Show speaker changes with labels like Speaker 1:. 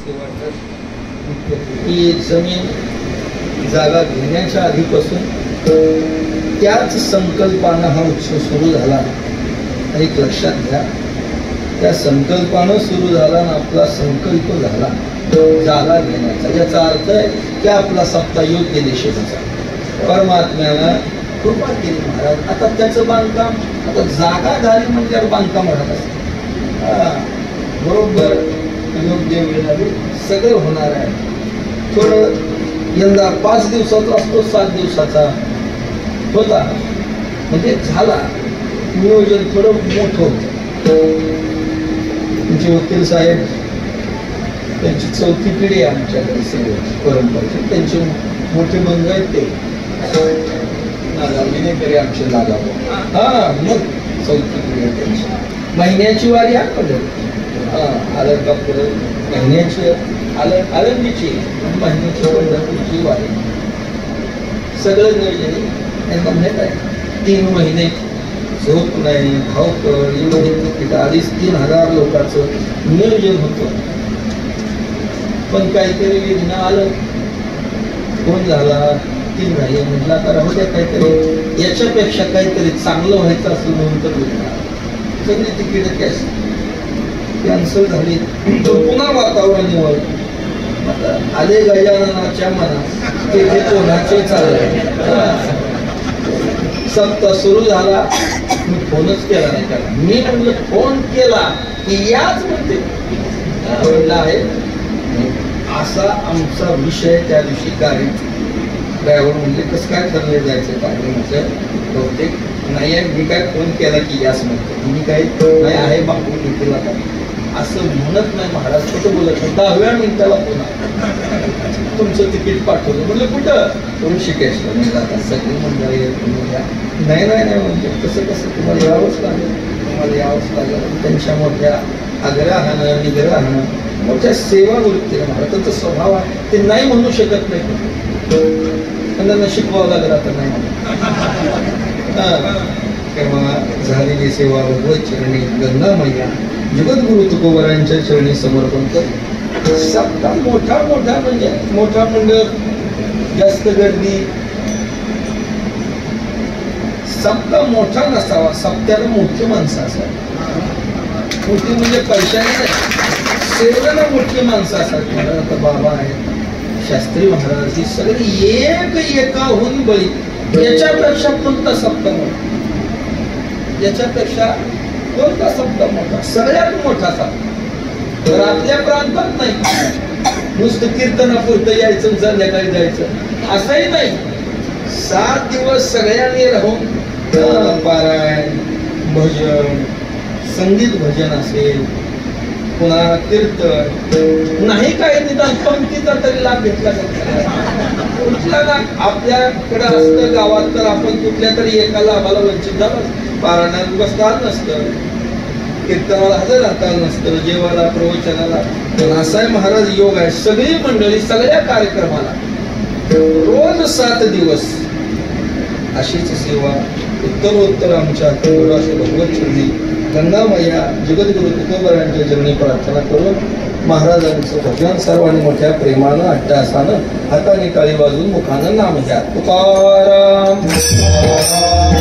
Speaker 1: नव्हते वाटत की जमीन जागा घेण्याच्या आधीपासून त्याच संकल्पानं हा उत्सव सुरू झाला. एक लक्षात घ्या, त्या संकल्पानं सुरू झाला आणि आपला संकल्प झाला जागा घेण्याचा. याचा अर्थ आहे की आपला सप्ताह योग्य दिशेचा. परमात्म्याला कृपा केली महाराज. आता त्याचं बांधकाम, आता जागा झाली म्हणजे बांधकाम होणार असतं. बरोबर योग्य वेळेला सगळं होणार आहे. थोडं यंदा 5 दिवसाचा असतो, 7 दिवसाचा होता म्हणजे झाला. नियोजन थोडं मोठं होतं. तुमचे वकील साहेब, त्यांची 4थी पिढी आहे आमच्याकडे सगळे परंपरेची. त्यांचे मोठे बंधू आहेत ते नागाविनेकरी आमचे नागा. मग 4थी पिढी आहे त्यांची. महिन्याची वारी आठवलं आलं का पुढे महिन्याची आळंदीची महिन्याची पंढरपूरची वारी. सगळं नियोजन म्हणत आहे. 3 महिने झोप नाही, धावपळ, एवढी 2,500-3,000 लोकांचं नियोजन होतं. पण काहीतरी विघ्न आलं, फोन झाला, 3 झाले. म्हटलं आता राहू द्या, काहीतरी याच्यापेक्षा काहीतरी चांगलं व्हायचं असं म्हणून तर विघ्न सगळी तिकीट कॅन्सल झाली. पुन्हा वातावरण निवडलं. आता आले गजाननाच्या मनात ते कोणाचे चाललंय. सप्ताह सुरू झाला, मी फोनच केला नाही त्याला. मी म्हणलं फोन केला की याच म्हणते म्हणलं आहे असा आमचा विषय. त्या दिवशी गाडी ड्रायव्हर म्हणले कसं काय ठरले जायचं काय. म्हटलं बहुतेक नाही आहे. मी काय फोन केला की याच म्हणतो. मी काय नाही आहे बापू घेतला असं म्हणत नाही महाराज. कुठं बोलत नाही. 10व्या मिनिटाला पुन्हा तुमचं तिकीट पाठवलं. म्हणलं कुठं ऋषिकेशला. म्हणजे आता सगळी मंडळी नाही नाही नाही म्हणजे कसं कसं तुम्हाला यावंच लागेल, तुम्हाला यावंच लागेल. त्यांच्या मोठ्या आग्रहानं निग्रहानं मोठ्या सेवा वृत्तीनं महाराज त्यांचा स्वभाव आहे. ते नाही म्हणू शकत नाही. त्यांना शिकवावं लागलं आता नाही तेव्हा झालेली सेवा भगवत चरणी गंगा मैया जगद्गुरु तुकोबरांच्या चरणी समर्पण कर. सप्ताह मोठा मोठा म्हणजे मोठा मंडळ, जास्त गर्दी. सप्ताह मोठा नसावा, सप्त्याला मोठी माणसं असावी. मोठी म्हणजे पैशाने नाही, सेवेला मोठी माणसं असावी. आता बाबा आहेत, शास्त्री महाराज, ही सगळी एकाहून बळी. याच्यापेक्षा कोणता सप्ताह मोठा, याच्यापेक्षा कोणता सप्ताह मोठा, सगळ्यात मोठा सप्ताह. तर आपल्या प्रांतात नाही नुसतं कीर्तनापुरतं यायचं संध्याकाळी जायचं असंही नाही. 7 दिवस सगळ्यांनी राहून पारायण, भजन, संगीत भजन असेल, पुन्हा कीर्तन. नाही काय निदान पंक्तीचा तरी लाभ घेतला जातो. कुठला ना आपल्याकडे असतं गावात तर आपण कुठल्या तरी एका लाभाला वंचित झालं. पारायणात बसता आलं नसतं, कीर्तनाला हजर राहता आलं नसतं, जेवायला प्रवचनाला. पण असा महाराज योग आहे. सगळी मंडळी सगळ्या कार्यक्रमाला रोज 7 दिवस अशीच सेवा उत्तरोत्तर आमच्या भगवत चरणी गंगामय्या जगद्गुरु तुकोबरांच्या चरणी प्रार्थना करून महाराजांचं भजन सर्वांनी मोठ्या प्रेमानं अट्टासानं हाताने टाळी वाजून मुखानं नाम घ्या. तुकाराम तुकाराम